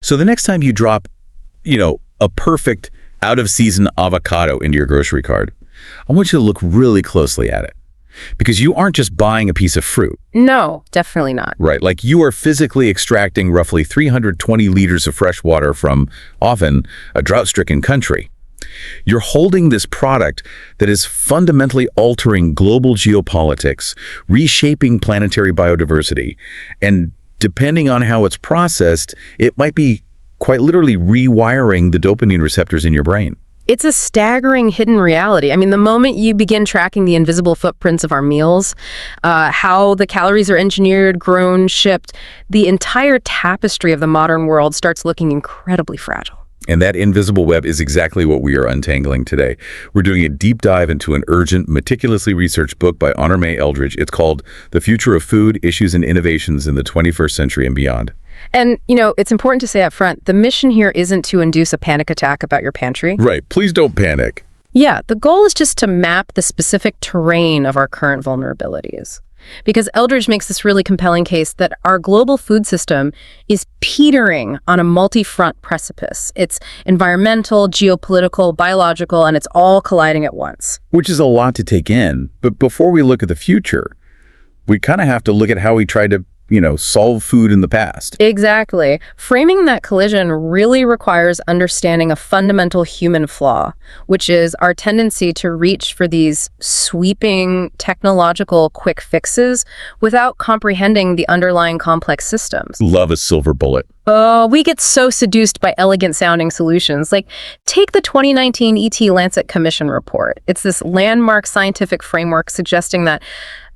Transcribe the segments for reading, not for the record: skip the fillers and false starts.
So the next time you drop, a perfect out-of-season avocado into your grocery cart, I want you to look really closely at it. Because you aren't just buying a piece of fruit. No, definitely not. Right, like you are physically extracting roughly 320 liters of fresh water from, often, a drought-stricken country. You're holding this product that is fundamentally altering global geopolitics, reshaping planetary biodiversity, and depending on how it's processed, it might be quite literally rewiring the dopamine receptors in your brain. It's a staggering hidden reality. I mean, the moment you begin tracking the invisible footprints of our meals, how the calories are engineered, grown, shipped, the entire tapestry of the modern world starts looking incredibly fragile. And that invisible web is exactly what we are untangling today. We're doing a deep dive into an urgent, meticulously researched book by Honor May Eldridge. It's called The Future of Food, Issues and Innovations in the 21st Century and Beyond. And, it's important to say up front, the mission here isn't to induce a panic attack about your pantry. Right. Please don't panic. Yeah, the goal is just to map the specific terrain of our current vulnerabilities. Because Eldridge makes this really compelling case that our global food system is teetering on a multi-front precipice. It's environmental, geopolitical, biological, and it's all colliding at once. Which is a lot to take in. But before we look at the future, we kind of have to look at how we tried to solve food in the past. Exactly. Framing that collision really requires understanding a fundamental human flaw, which is our tendency to reach for these sweeping technological quick fixes without comprehending the underlying complex systems. Love a silver bullet. Oh, we get so seduced by elegant-sounding solutions. Like, take the 2019 ET Lancet Commission report. It's this landmark scientific framework suggesting that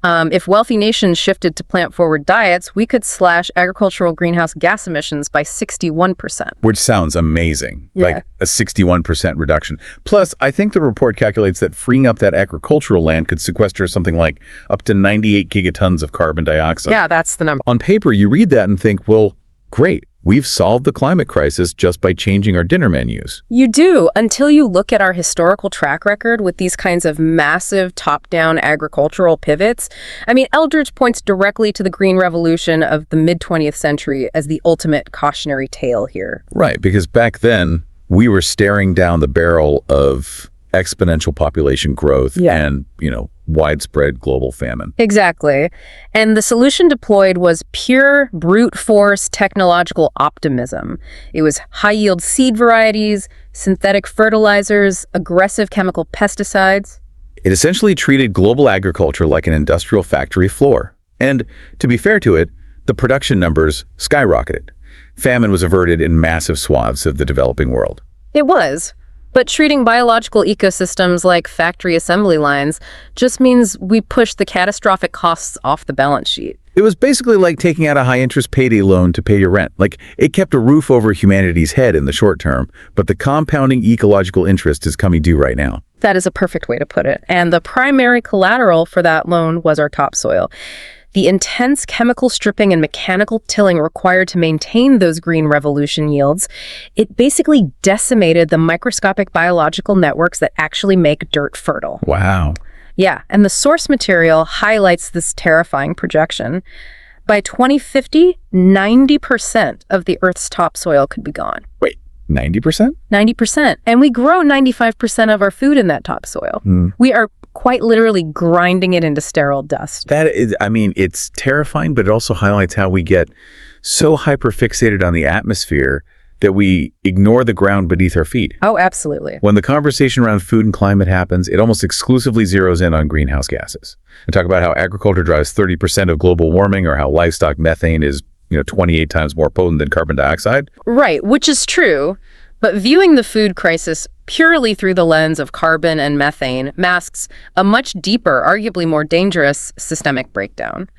if wealthy nations shifted to plant-forward diets, we could slash agricultural greenhouse gas emissions by 61%. Which sounds amazing, Yeah. like a 61% reduction. Plus, I think the report calculates that freeing up that agricultural land could sequester something like up to 98 gigatons of carbon dioxide. Yeah, that's the number. On paper, you read that and think, well, great. We've solved the climate crisis just by changing our dinner menus. You do, until you look at our historical track record with these kinds of massive top-down agricultural pivots. I mean, Eldridge points directly to the Green Revolution of the mid-20th century as the ultimate cautionary tale here. Right, because back then, we were staring down the barrel of exponential population growth and, widespread global famine. Exactly. And the solution deployed was pure brute force technological optimism. It was high-yield seed varieties, synthetic fertilizers, aggressive chemical pesticides. It essentially treated global agriculture like an industrial factory floor. And to be fair to it, the production numbers skyrocketed. Famine was averted in massive swaths of the developing world. It was. But treating biological ecosystems like factory assembly lines just means we push the catastrophic costs off the balance sheet. It was basically like taking out a high-interest payday loan to pay your rent. Like, it kept a roof over humanity's head in the short term, but the compounding ecological interest is coming due right now. That is a perfect way to put it. And the primary collateral for that loan was our topsoil. The intense chemical stripping and mechanical tilling required to maintain those Green Revolution yields, it basically decimated the microscopic biological networks that actually make dirt fertile. Wow. Yeah, and the source material highlights this terrifying projection. By 2050, 90% of the Earth's topsoil could be gone. Wait, 90%? 90%. And we grow 95% of our food in that topsoil. We are quite literally grinding it into sterile dust. That is, it's terrifying, but it also highlights how we get so hyperfixated on the atmosphere that we ignore the ground beneath our feet. Oh, absolutely. When the conversation around food and climate happens, it almost exclusively zeroes in on greenhouse gases. And talk about how agriculture drives 30% of global warming, or how livestock methane is 28 times more potent than carbon dioxide. Right, which is true. But viewing the food crisis purely through the lens of carbon and methane masks a much deeper, arguably more dangerous systemic breakdown.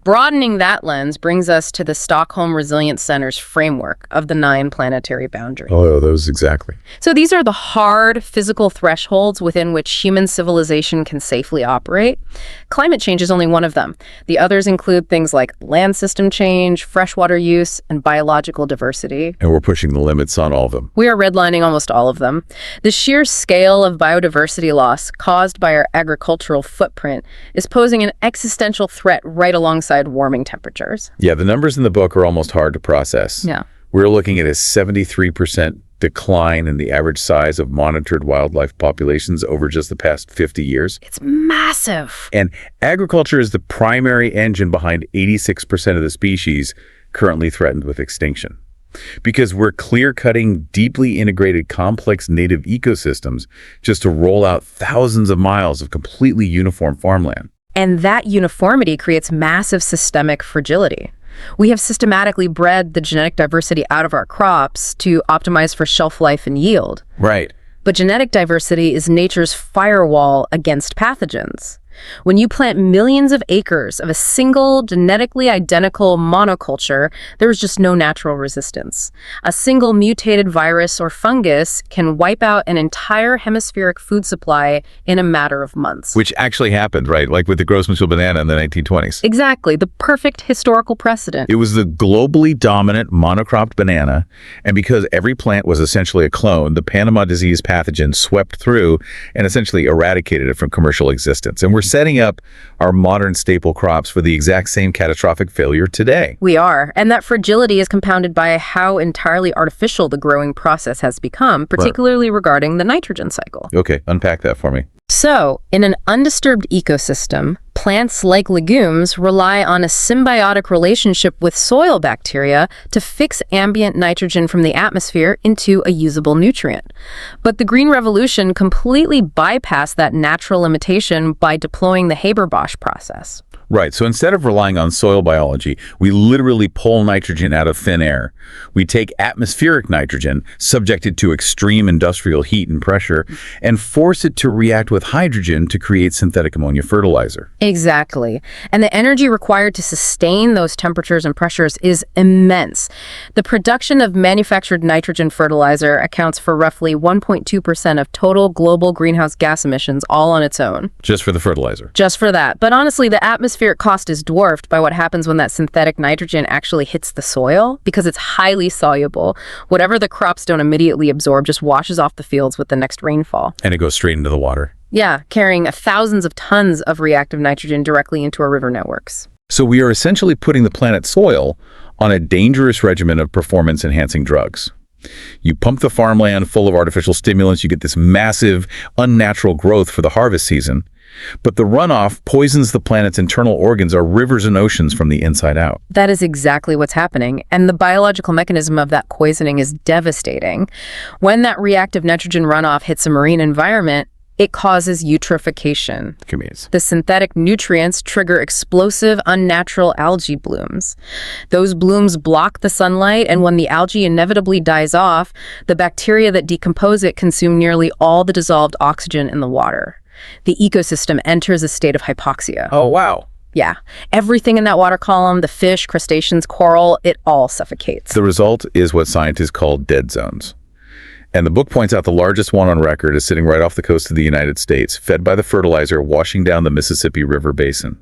Broadening that lens brings us to the Stockholm Resilience Center's framework of the 9 planetary boundaries. Oh, those exactly. So these are the hard physical thresholds within which human civilization can safely operate. Climate change is only one of them. The others include things like land system change, freshwater use, and biological diversity. And we're pushing the limits on all of them. We are redlining almost all of them. The sheer scale of biodiversity loss caused by our agricultural footprint is posing an existential threat right alongside warming temperatures. Yeah, the numbers in the book are almost hard to process. Yeah. We're looking at a 73% decline in the average size of monitored wildlife populations over just the past 50 years. It's massive. And agriculture is the primary engine behind 86% of the species currently threatened with extinction. Because we're clear-cutting, deeply integrated, complex native ecosystems just to roll out thousands of miles of completely uniform farmland. And that uniformity creates massive systemic fragility. We have systematically bred the genetic diversity out of our crops to optimize for shelf life and yield. Right. But genetic diversity is nature's firewall against pathogens. When you plant millions of acres of a single genetically identical monoculture, there's just no natural resistance. A single mutated virus or fungus can wipe out an entire hemispheric food supply in a matter of months. Which actually happened, right? Like with the Grossmanville banana in the 1920s. Exactly, the perfect historical precedent. It was the globally dominant monocropped banana, and because every plant was essentially a clone, the Panama disease pathogen swept through and essentially eradicated it from commercial existence. And we're setting up our modern staple crops for the exact same catastrophic failure today. We are, and that fragility is compounded by how entirely artificial the growing process has become, particularly regarding the nitrogen cycle. Okay, unpack that for me. So, in an undisturbed ecosystem, plants like legumes rely on a symbiotic relationship with soil bacteria to fix ambient nitrogen from the atmosphere into a usable nutrient. But the Green Revolution completely bypassed that natural limitation by deploying the Haber-Bosch process. Right, so instead of relying on soil biology, we literally pull nitrogen out of thin air. We take atmospheric nitrogen, subjected to extreme industrial heat and pressure, and force it to react with hydrogen to create synthetic ammonia fertilizer. Exactly. And the energy required to sustain those temperatures and pressures is immense. The production of manufactured nitrogen fertilizer accounts for roughly 1.2% of total global greenhouse gas emissions all on its own. Just for the fertilizer. Just for that. But honestly, the atmospheric cost is dwarfed by what happens when that synthetic nitrogen actually hits the soil because it's highly soluble. Whatever the crops don't immediately absorb just washes off the fields with the next rainfall. And it goes straight into the water. Yeah, carrying thousands of tons of reactive nitrogen directly into our river networks. So we are essentially putting the planet's soil on a dangerous regimen of performance-enhancing drugs. You pump the farmland full of artificial stimulants, you get this massive, unnatural growth for the harvest season. But the runoff poisons the planet's internal organs, our rivers and oceans, from the inside out. That is exactly what's happening, and the biological mechanism of that poisoning is devastating. When that reactive nitrogen runoff hits a marine environment, it causes eutrophication. The synthetic nutrients trigger explosive, unnatural algae blooms. Those blooms block the sunlight, and when the algae inevitably dies off, the bacteria that decompose it consume nearly all the dissolved oxygen in the water. The ecosystem enters a state of hypoxia. Oh, wow. Yeah. Everything in that water column, the fish, crustaceans, coral, it all suffocates. The result is what scientists call dead zones. And the book points out the largest one on record is sitting right off the coast of the United States, fed by the fertilizer washing down the Mississippi River Basin.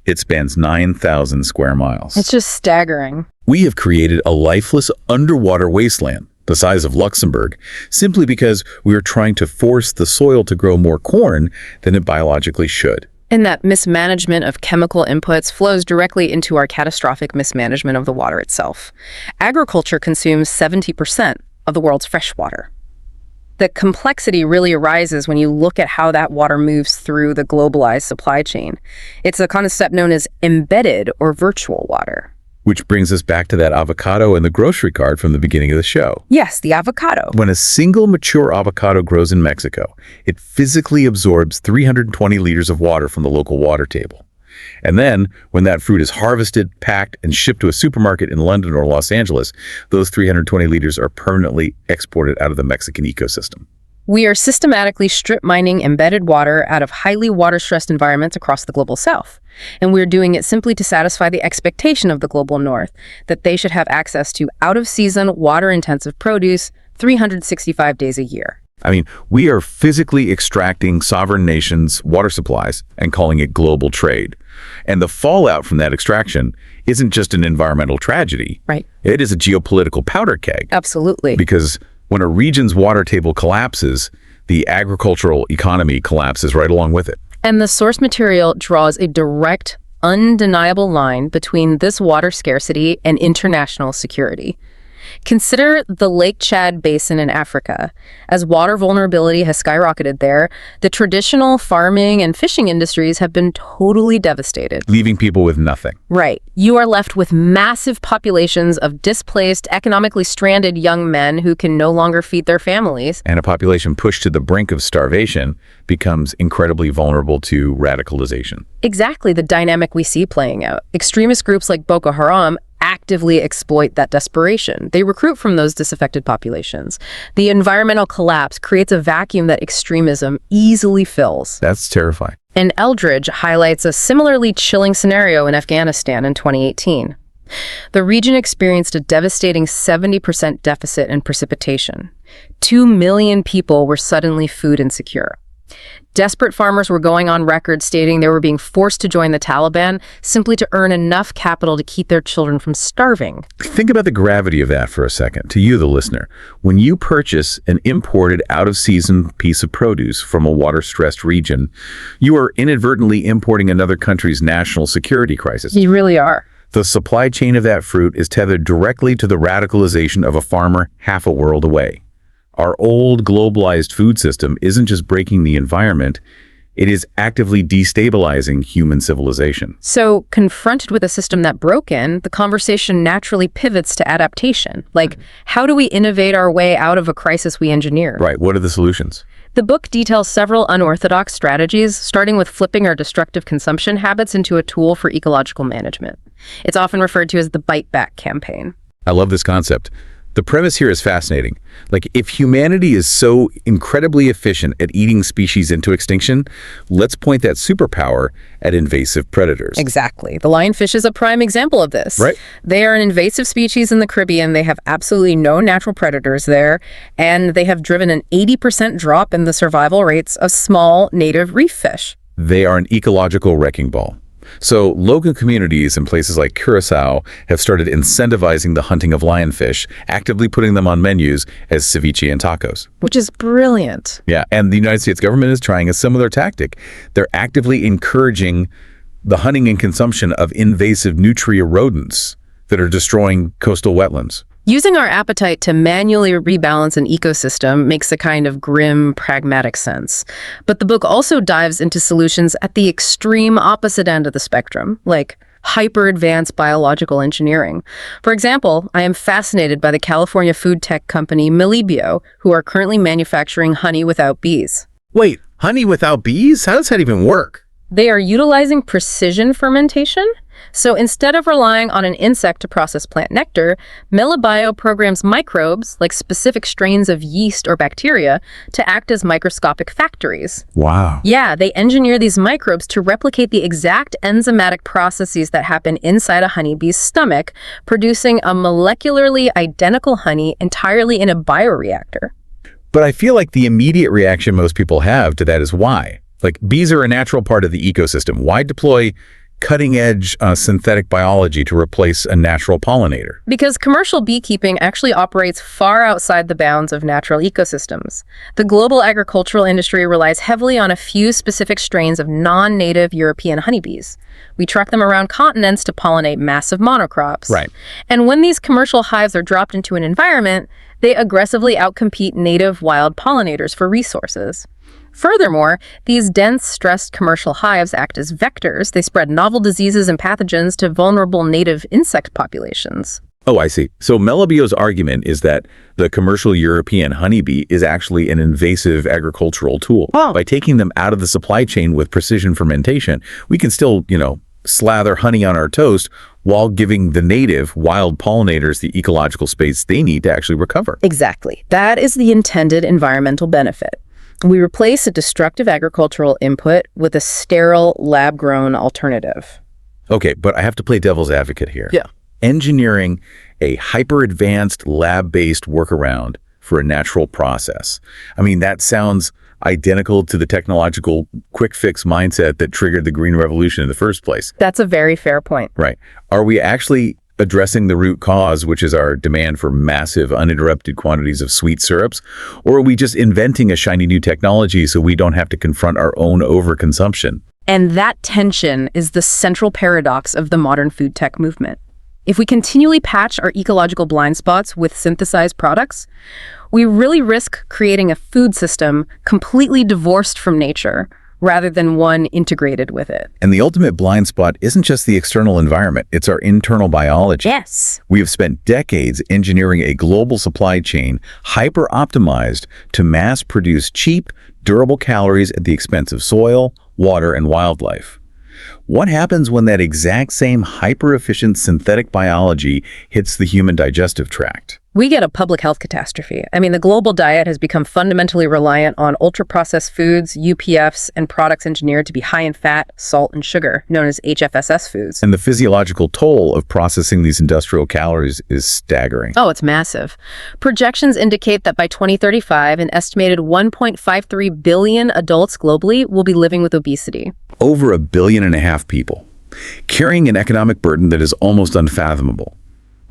It spans 9,000 square miles. It's just staggering. We have created a lifeless underwater wasteland, the size of Luxembourg, simply because we are trying to force the soil to grow more corn than it biologically should. And that mismanagement of chemical inputs flows directly into our catastrophic mismanagement of the water itself. Agriculture consumes 70% of the world's fresh water. The complexity really arises when you look at how that water moves through the globalized supply chain. It's a concept known as embedded or virtual water. Which brings us back to that avocado in the grocery cart from the beginning of the show. Yes, the avocado. When a single mature avocado grows in Mexico, it physically absorbs 320 liters of water from the local water table. And then, when that fruit is harvested, packed, and shipped to a supermarket in London or Los Angeles, those 320 liters are permanently exported out of the Mexican ecosystem. We are systematically strip mining embedded water out of highly water-stressed environments across the global south. And we're doing it simply to satisfy the expectation of the global north that they should have access to out-of-season, water-intensive produce 365 days a year. I mean, we are physically extracting sovereign nations' water supplies and calling it global trade. And the fallout from that extraction isn't just an environmental tragedy. Right. It is a geopolitical powder keg. Absolutely. Because when a region's water table collapses, the agricultural economy collapses right along with it. And the source material draws a direct, undeniable line between this water scarcity and international security. Consider the Lake Chad Basin in Africa. As water vulnerability has skyrocketed there, the traditional farming and fishing industries have been totally devastated. Leaving people with nothing. Right. You are left with massive populations of displaced, economically stranded young men who can no longer feed their families. And a population pushed to the brink of starvation becomes incredibly vulnerable to radicalization. Exactly the dynamic we see playing out. Extremist groups like Boko Haram actively exploit that desperation. They recruit from those disaffected populations. The environmental collapse creates a vacuum that extremism easily fills. That's terrifying. And Eldridge highlights a similarly chilling scenario in Afghanistan in 2018. The region experienced a devastating 70% deficit in precipitation. 2 million people were suddenly food insecure. Desperate farmers were going on record stating they were being forced to join the Taliban simply to earn enough capital to keep their children from starving. Think about the gravity of that for a second, to you, the listener. When you purchase an imported, out-of-season piece of produce from a water-stressed region, you are inadvertently importing another country's national security crisis. You really are. The supply chain of that fruit is tethered directly to the radicalization of a farmer half a world away. Our old globalized food system isn't just breaking the environment, it is actively destabilizing human civilization. So, confronted with a system that broken, the conversation naturally pivots to adaptation. Like, how do we innovate our way out of a crisis we engineer? Right, what are the solutions? The book details several unorthodox strategies, starting with flipping our destructive consumption habits into a tool for ecological management. It's often referred to as the Bite Back campaign. I love this concept. The premise here is fascinating. Like, if humanity is so incredibly efficient at eating species into extinction, let's point that superpower at invasive predators. Exactly. The lionfish is a prime example of this. Right. They are an invasive species in the Caribbean. They have absolutely no natural predators there, and they have driven an 80% drop in the survival rates of small native reef fish. They are an ecological wrecking ball. So local communities in places like Curacao have started incentivizing the hunting of lionfish, actively putting them on menus as ceviche and tacos. Which is brilliant. Yeah, and the United States government is trying a similar tactic. They're actively encouraging the hunting and consumption of invasive nutria rodents that are destroying coastal wetlands. Using our appetite to manually rebalance an ecosystem makes a kind of grim, pragmatic sense. But the book also dives into solutions at the extreme opposite end of the spectrum, like hyper-advanced biological engineering. For example, I am fascinated by the California food tech company Melibio, who are currently manufacturing honey without bees. Wait, honey without bees? How does that even work? They are utilizing precision fermentation. So instead of relying on an insect to process plant nectar, Melibio programs microbes, like specific strains of yeast or bacteria, to act as microscopic factories. Wow. Yeah, they engineer these microbes to replicate the exact enzymatic processes that happen inside a honeybee's stomach, producing a molecularly identical honey entirely in a bioreactor. But I feel like the immediate reaction most people have to that is why? Like, bees are a natural part of the ecosystem. Why deploy cutting-edge synthetic biology to replace a natural pollinator? Because commercial beekeeping actually operates far outside the bounds of natural ecosystems. The global agricultural industry relies heavily on a few specific strains of non-native European honeybees. We truck them around continents to pollinate massive monocrops. Right. And when these commercial hives are dropped into an environment, they aggressively outcompete native wild pollinators for resources. Furthermore, these dense, stressed commercial hives act as vectors. They spread novel diseases and pathogens to vulnerable native insect populations. Oh, I see. So Melibio's argument is that the commercial European honeybee is actually an invasive agricultural tool. Oh. By taking them out of the supply chain with precision fermentation, we can still, slather honey on our toast while giving the native wild pollinators the ecological space they need to actually recover. Exactly. That is the intended environmental benefit. We replace a destructive agricultural input with a sterile, lab-grown alternative. Okay, but I have to play devil's advocate here. Yeah. Engineering a hyper-advanced lab-based workaround for a natural process. I mean, that sounds identical to the technological quick fix mindset that triggered the Green Revolution in the first place. That's a very fair point. Right. Are we actually addressing the root cause, which is our demand for massive, uninterrupted quantities of sweet syrups? Or are we just inventing a shiny new technology so we don't have to confront our own overconsumption? And that tension is the central paradox of the modern food tech movement. If we continually patch our ecological blind spots with synthesized products, we really risk creating a food system completely divorced from nature, rather than one integrated with it. And the ultimate blind spot isn't just the external environment, it's our internal biology. Yes. We have spent decades engineering a global supply chain hyper-optimized to mass-produce cheap, durable calories at the expense of soil, water, and wildlife. What happens when that exact same hyper-efficient synthetic biology hits the human digestive tract? We get a public health catastrophe. I mean, the global diet has become fundamentally reliant on ultra-processed foods, UPFs, and products engineered to be high in fat, salt, and sugar, known as HFSS foods. And the physiological toll of processing these industrial calories is staggering. Oh, it's massive. Projections indicate that by 2035, an estimated 1.53 billion adults globally will be living with obesity. Over 1.5 billion people, carrying an economic burden that is almost unfathomable.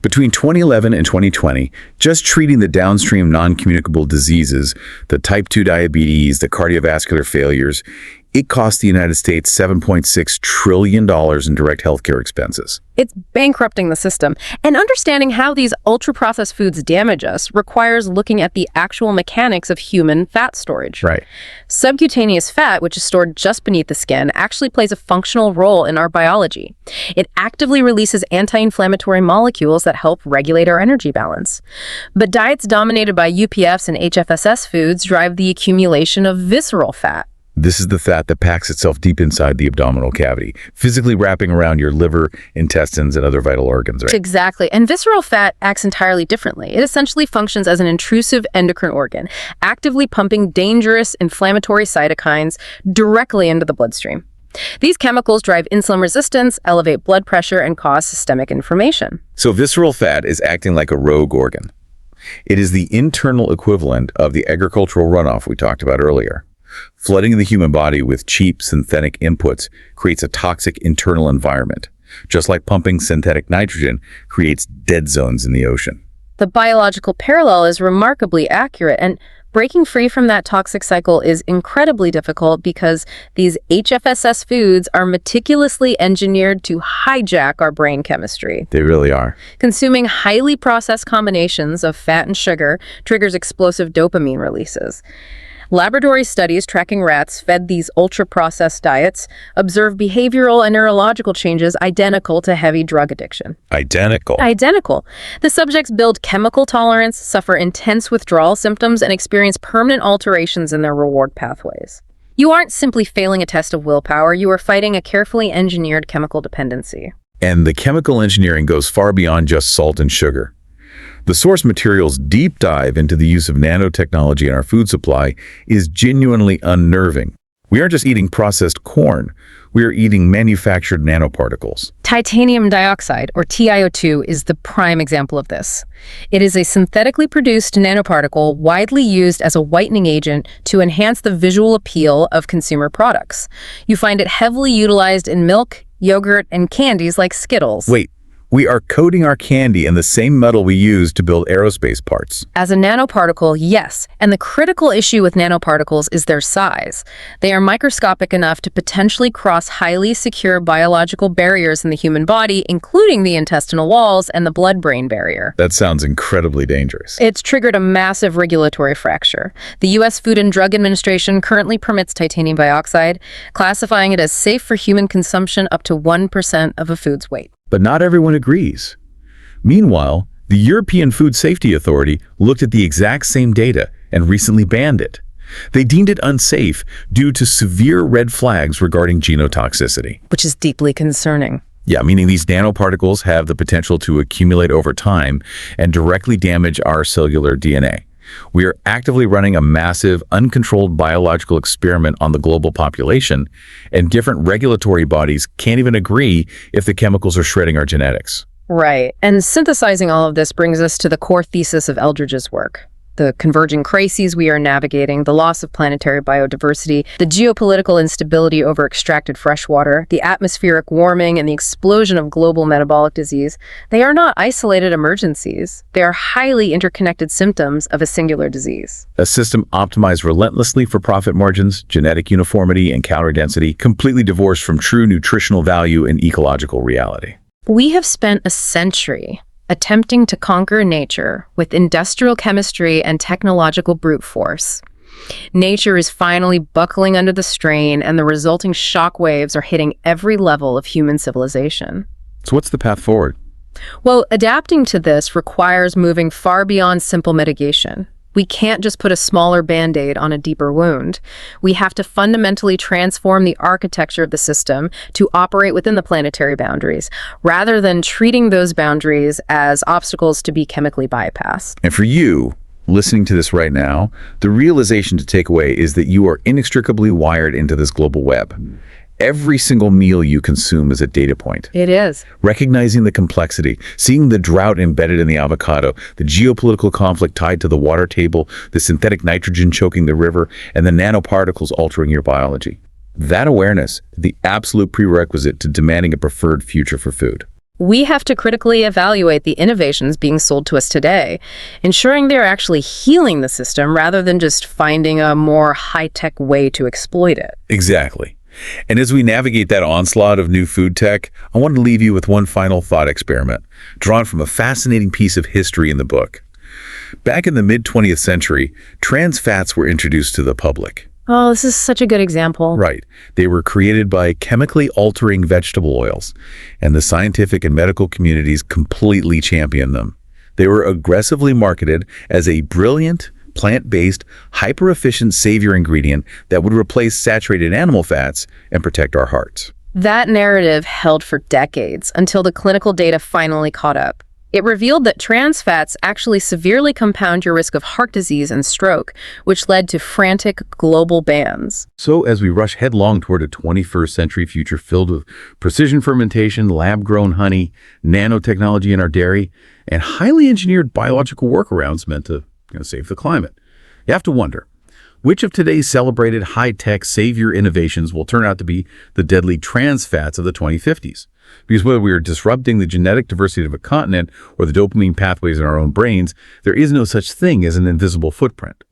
Between 2011 and 2020, just treating the downstream non-communicable diseases, the type 2 diabetes, the cardiovascular failures, it cost the United States $7.6 trillion in direct healthcare expenses. It's bankrupting the system. And understanding how these ultra-processed foods damage us requires looking at the actual mechanics of human fat storage. Right. Subcutaneous fat, which is stored just beneath the skin, actually plays a functional role in our biology. It actively releases anti-inflammatory molecules that help regulate our energy balance. But diets dominated by UPFs and HFSS foods drive the accumulation of visceral fat. This is the fat that packs itself deep inside the abdominal cavity, physically wrapping around your liver, intestines, and other vital organs, right? Exactly. And visceral fat acts entirely differently. It essentially functions as an intrusive endocrine organ, actively pumping dangerous inflammatory cytokines directly into the bloodstream. These chemicals drive insulin resistance, elevate blood pressure, and cause systemic inflammation. So visceral fat is acting like a rogue organ. It is the internal equivalent of the agricultural runoff we talked about earlier. Flooding the human body with cheap synthetic inputs creates a toxic internal environment, just like pumping synthetic nitrogen creates dead zones in the ocean. The biological parallel is remarkably accurate, and breaking free from that toxic cycle is incredibly difficult because these HFSS foods are meticulously engineered to hijack our brain chemistry. They really are. Consuming highly processed combinations of fat and sugar triggers explosive dopamine releases. Laboratory studies tracking rats fed these ultra-processed diets observe behavioral and neurological changes identical to heavy drug addiction. Identical. Identical. The subjects build chemical tolerance, suffer intense withdrawal symptoms, and experience permanent alterations in their reward pathways. You aren't simply failing a test of willpower, you are fighting a carefully engineered chemical dependency. And the chemical engineering goes far beyond just salt and sugar. The source material's deep dive into the use of nanotechnology in our food supply is genuinely unnerving. We aren't just eating processed corn, we are eating manufactured nanoparticles. Titanium dioxide, or TiO2, is the prime example of this. It is a synthetically produced nanoparticle widely used as a whitening agent to enhance the visual appeal of consumer products. You find it heavily utilized in milk, yogurt, and candies like Skittles. Wait. We are coating our candy in the same metal we use to build aerospace parts. As a nanoparticle, yes. And the critical issue with nanoparticles is their size. They are microscopic enough to potentially cross highly secure biological barriers in the human body, including the intestinal walls and the blood-brain barrier. That sounds incredibly dangerous. It's triggered a massive regulatory fracture. The U.S. Food and Drug Administration currently permits titanium dioxide, classifying it as safe for human consumption up to 1% of a food's weight. But not everyone agrees. Meanwhile, the European Food Safety Authority looked at the exact same data and recently banned it. They deemed it unsafe due to severe red flags regarding genotoxicity. Which is deeply concerning. Yeah, meaning these nanoparticles have the potential to accumulate over time and directly damage our cellular DNA. We are actively running a massive, uncontrolled biological experiment on the global population, and different regulatory bodies can't even agree if the chemicals are shredding our genetics. Right. And synthesizing all of this brings us to the core thesis of Eldridge's work. The converging crises we are navigating, the loss of planetary biodiversity, the geopolitical instability over extracted freshwater, the atmospheric warming, and the explosion of global metabolic disease, they are not isolated emergencies. They are highly interconnected symptoms of a singular disease. A system optimized relentlessly for profit margins, genetic uniformity, and calorie density, completely divorced from true nutritional value and ecological reality. We have spent a century attempting to conquer nature with industrial chemistry and technological brute force. Nature is finally buckling under the strain, and the resulting shock waves are hitting every level of human civilization. So what's the path forward? Well, adapting to this requires moving far beyond simple mitigation. We can't just put a smaller Band-Aid on a deeper wound. We have to fundamentally transform the architecture of the system to operate within the planetary boundaries, rather than treating those boundaries as obstacles to be chemically bypassed. And for you, listening to this right now, the realization to take away is that you are inextricably wired into this global web. Every single meal you consume is a data point. It is. Recognizing the complexity, seeing the drought embedded in the avocado, the geopolitical conflict tied to the water table, the synthetic nitrogen choking the river, and the nanoparticles altering your biology. That awareness is the absolute prerequisite to demanding a preferred future for food. We have to critically evaluate the innovations being sold to us today, ensuring they're actually healing the system rather than just finding a more high-tech way to exploit it. Exactly. And as we navigate that onslaught of new food tech, I want to leave you with one final thought experiment, drawn from a fascinating piece of history in the book. Back in the mid-20th century, trans fats were introduced to the public. Oh, this is such a good example. Right. They were created by chemically altering vegetable oils, and the scientific and medical communities completely championed them. They were aggressively marketed as a brilliant, plant-based, hyper-efficient savior ingredient that would replace saturated animal fats and protect our hearts. That narrative held for decades until the clinical data finally caught up. It revealed that trans fats actually severely compound your risk of heart disease and stroke, which led to frantic global bans. So as we rush headlong toward a 21st century future filled with precision fermentation, lab-grown honey, nanotechnology in our dairy, and highly engineered biological workarounds meant to save the climate, you have to wonder, which of today's celebrated high-tech savior innovations will turn out to be the deadly trans fats of the 2050s? Because whether we are disrupting the genetic diversity of a continent or the dopamine pathways in our own brains, there is no such thing as an invisible footprint.